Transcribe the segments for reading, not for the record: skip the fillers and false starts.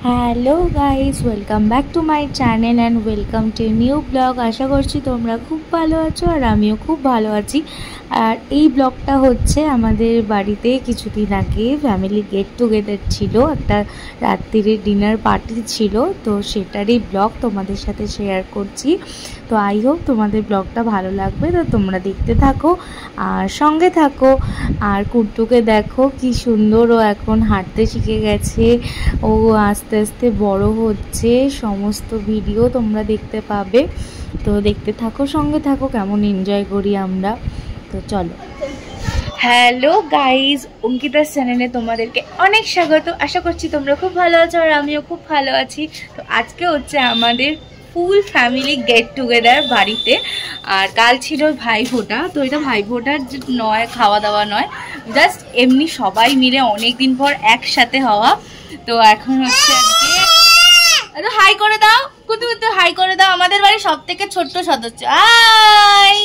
Hello guys, welcome back to my channel and welcome to new blog. আশা করছি তোমরা খুব ভালো আছো আর আমিও খুব ভালো আছি। আর এই ব্লগটা হচ্ছে আমাদের বাড়িতে কিছুদিন আগে ফ্যামিলি গেট টুগেদার ছিল, একটা রাত্রিরের ডিনার পার্টি ছিল, তো সেটারই ব্লগ তোমাদের সাথে শেয়ার করছি। তো আই হোপ তোমাদের ব্লগটা ভালো লাগবে, তো তোমরা দেখতে থাকো আর সঙ্গে থাকো। আর কুট্টুকে দেখো কি সুন্দর, ও এখন হাঁটতে শিখে গেছে, ও আস্তে আস্তে বড় হচ্ছে। সমস্ত ভিডিও তোমরা দেখতে পাবে, তো দেখতে থাকো, সঙ্গে থাকো, কেমন এনজয় করি আমরা। তো চলো। হ্যালো গাইজ, অঙ্কিতার চ্যানেলে তোমাদেরকে অনেক স্বাগত। আশা করছি তোমরা খুব ভালো আছো আর আমিও খুব ভালো আছি। তো আজকে হচ্ছে আমাদের ফুল ফ্যামিলি গেট টুগেদার বাড়িতে। আর কাল ছিল ভাইফোঁটা, তো এটা ভাইফোঁটার নয়, খাওয়া দাওয়া নয়, জাস্ট এমনি সবাই মিলে অনেক দিন পর একসাথে হওয়া। তো এখন হচ্ছে আজকে হাই করে দাও কুতু, হাই করে দাও, আমাদের বাড়ির সব থেকে ছোট্ট সদস্য। হাই।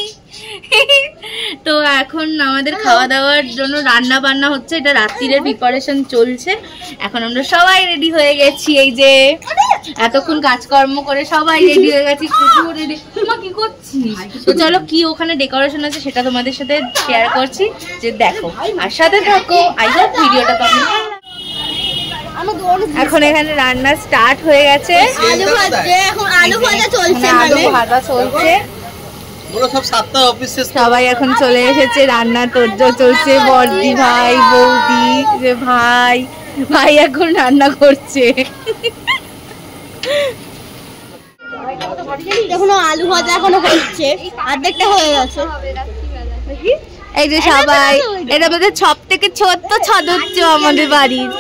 তো এখন আমাদের খাওয়া দাওয়ার জন্য রান্না বান্না হচ্ছে, এটা রাত্রিরের প্রিপারেশন চলছে। এখন আমরা সবাই রেডি হয়ে গেছি, এই যে এতক্ষণ কাজকর্ম করে সবাই রেডি হয়ে গেছি। রেডি, মা কি করছিস? তো চলো, কি ওখানে ডেকোরেশন আছে সেটা তোমাদের সাথে শেয়ার করছি, যে দেখো আর সাথে থাকো। আই হোপ ভিডিওটা তোমাদের এখন এখানে রান্না স্টার্ট হয়ে গেছে, আলু ভাজা চলছে। সবাই এখন চলে এসেছে, রান্না তোড়জোড় চলছে। বড়দি ভাই, বৌদি, যে ভাই এখন রান্না করছে। এখনো আলু ভাজা এখনো হচ্ছে, অর্ধেকটা হয়ে গেছে। এই যে সবাই, এটা আমাদের সব থেকে ছোট্ট সদস্য আমাদের বাড়ির।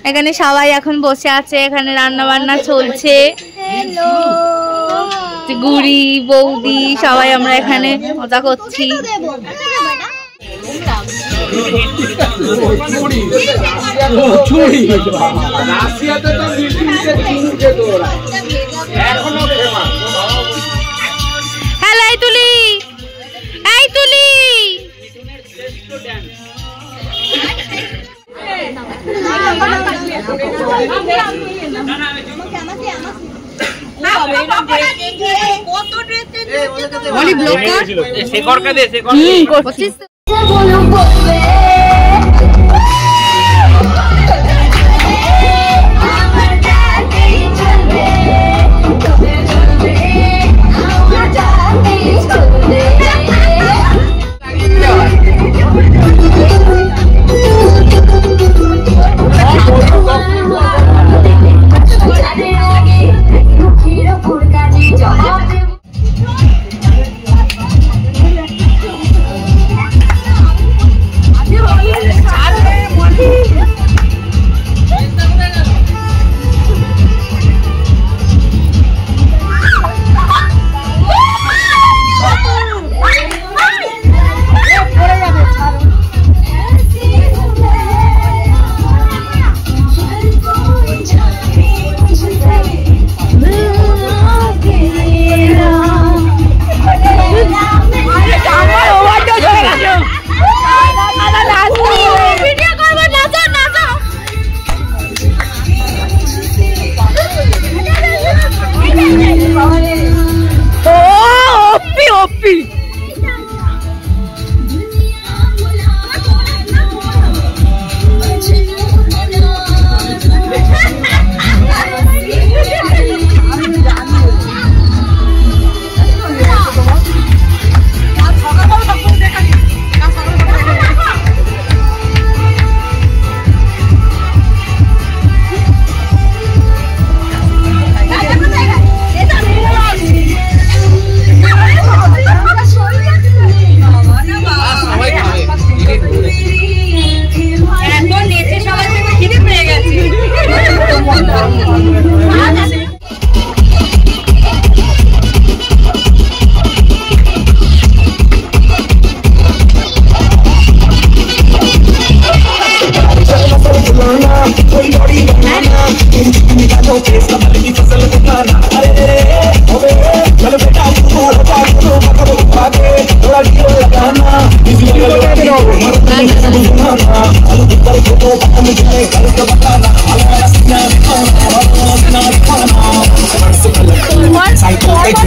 এখানে সবাই এখন বসে আছে, এখানে রান্না বান্না চলছে। গুড়ি, বৌদি, সবাই আমরা এখানে মজা করছি। হ্যালো, এই তুলি, এই তুলি।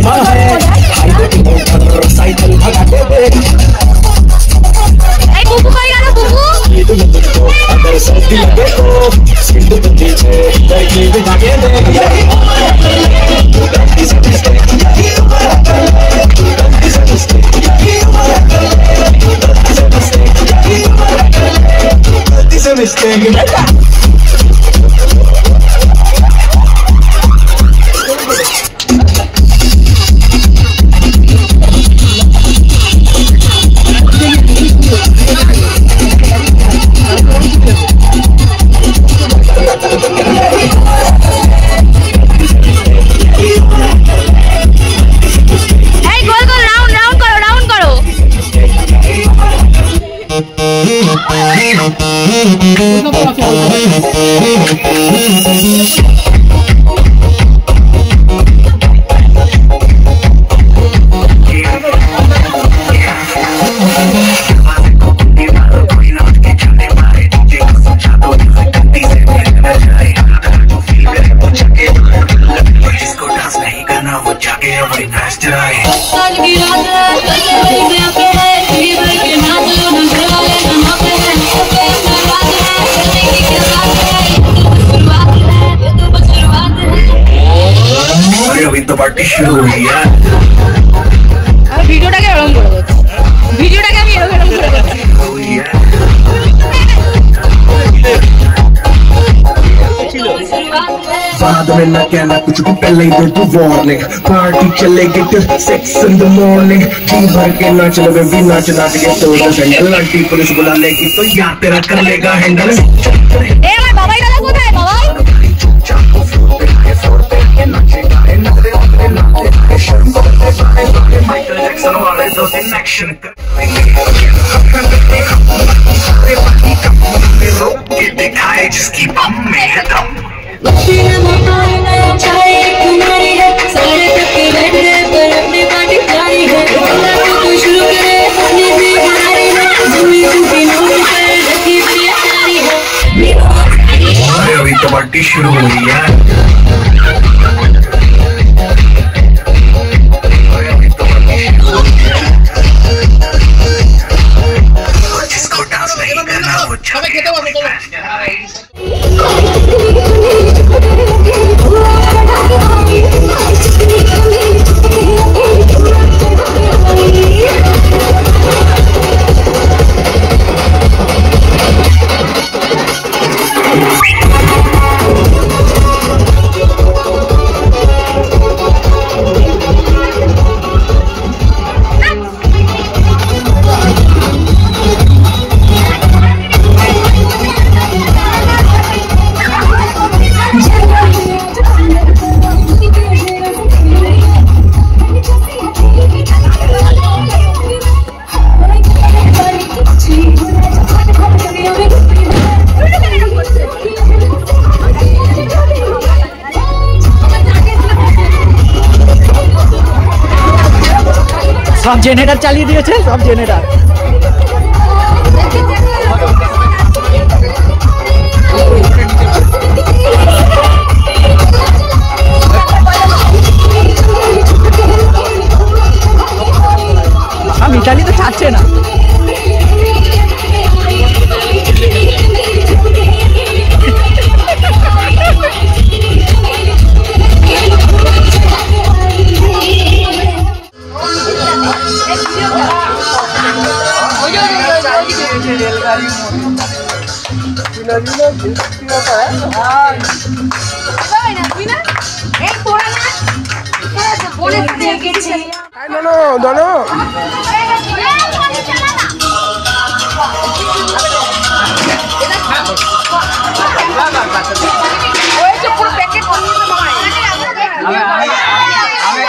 शर्मा है हाईवे पे मोटरसाइकिल भगाते थे ये तो मुझको अगर सर्दी लगे तो सिंध पे पीछे लड़की बिठा के दे तो पार्टी शुरू हुई है ভিডিওটাকে এরকম করে দিচ্ছি ভিডিওটাকে আমি এরকম করে দিচ্ছি बाद में ना कहना कुछ भी पहले ही दे तू वार्निंग पार्टी चलेगी till 6 in the morning जी भर के नाच लगे भी नाच नाच के तो सेंट्रल आंटी पुलिस बुला लेगी तो यार तेरा कर लेगा हैंडल এ আমার বাবাই দাদা কোথায় বাবাই माइकल जैक्सन वाले दो दिन एक्शन दिखाए जिसकी बम में है दम अभी तो पार्टी शुरू हुई है जिसको डांस नहीं करना वो सब जेनारेटर चालिए दिए सब जेनारेटर हम इटाली तो चाहते ना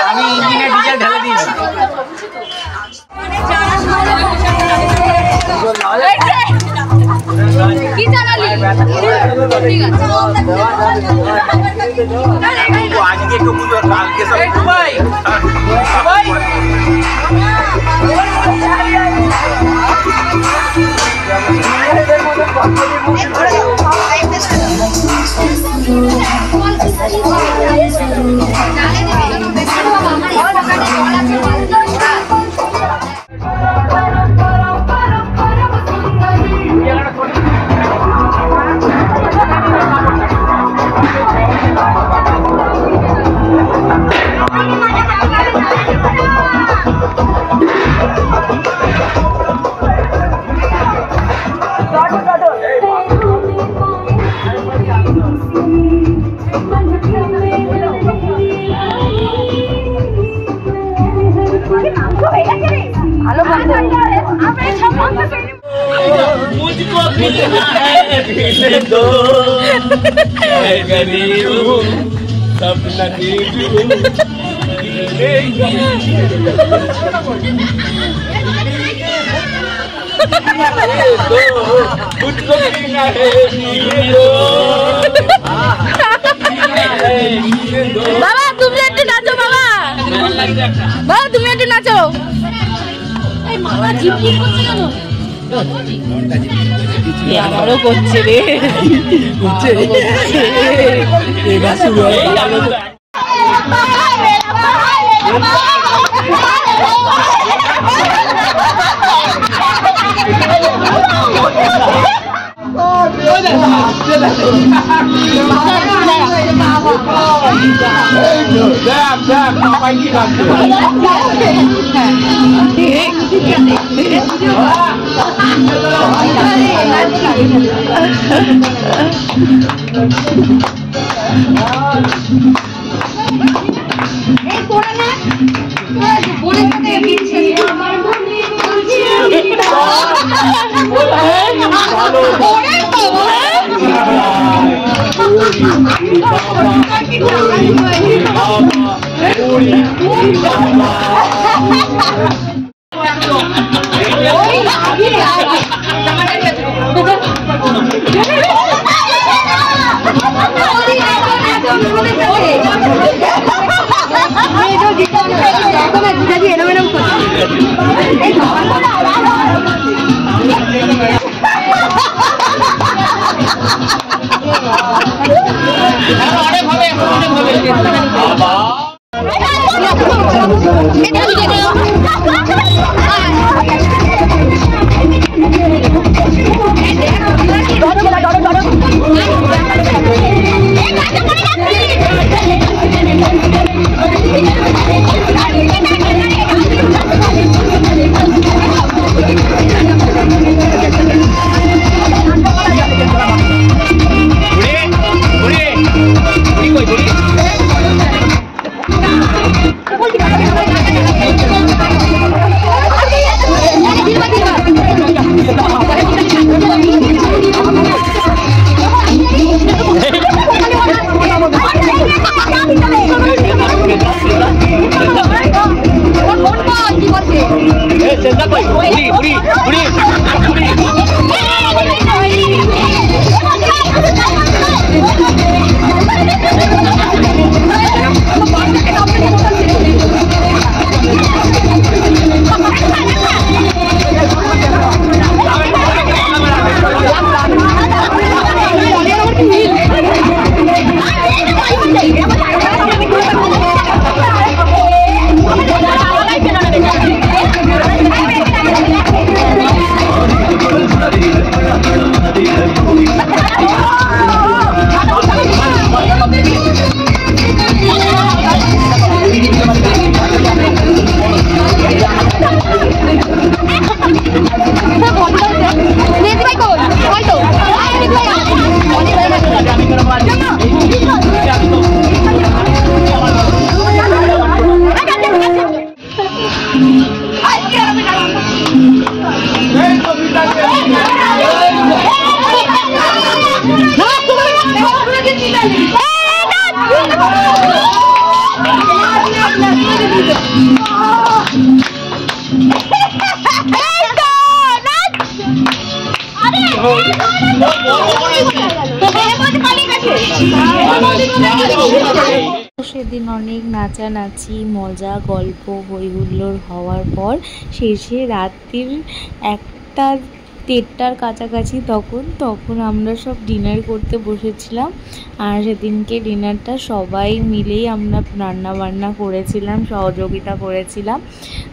আমি ইঞ্জিনে ডিজেল ঢেলে দিয়েছি কি জানালি ঠিক আছে আজকে একটু বুঝো কালকে সব ভাই ভাই मुझको मिलना है पीने दो गरीब सपना मुझको मिलना है বাবা তুমি একটু নাচো বাবা বাবা তুমি একটু নাচো এই মামা জিপি করছে কেন আমারও করছে রে করছে এবার শুরু হয়ে গেল সেদিন অনেক নাচানাচি মজা গল্প হই হুল্লোড় হওয়ার পর শেষে রাত্রির 1টা-1:30টার কাছাকাছি তখন আমরা সব ডিনার করতে বসেছিলাম। আর সেদিনকে ডিনারটা সবাই মিলেই আমরা রান্না বান্না করেছিলাম, সহযোগিতা করেছিলাম।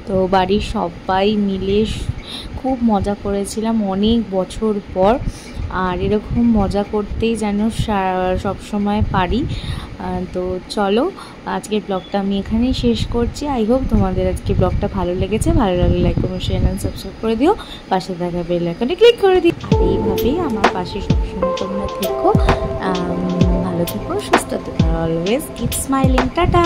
তো বাড়ির সবাই মিলে খুব মজা করেছিলাম অনেক বছর পর। আর এরকম মজা করতেই যেন সবসময় পারি। তো চলো আজকের ব্লগটা আমি এখানেই শেষ করছি। আই হোপ তোমাদের আজকে ব্লগটা ভালো লেগেছে। ভালো লাগলে like comment share and subscribe করে দিও, পাশে থাকা বেল আইকনে ক্লিক করে দিও। এইভাবেই আমার পাশে সবসময় তোমরা থেকো, ভালো থেকো, সুস্থ থেকো, অলওয়েজ কিপ স্মাইলিং। টাটা।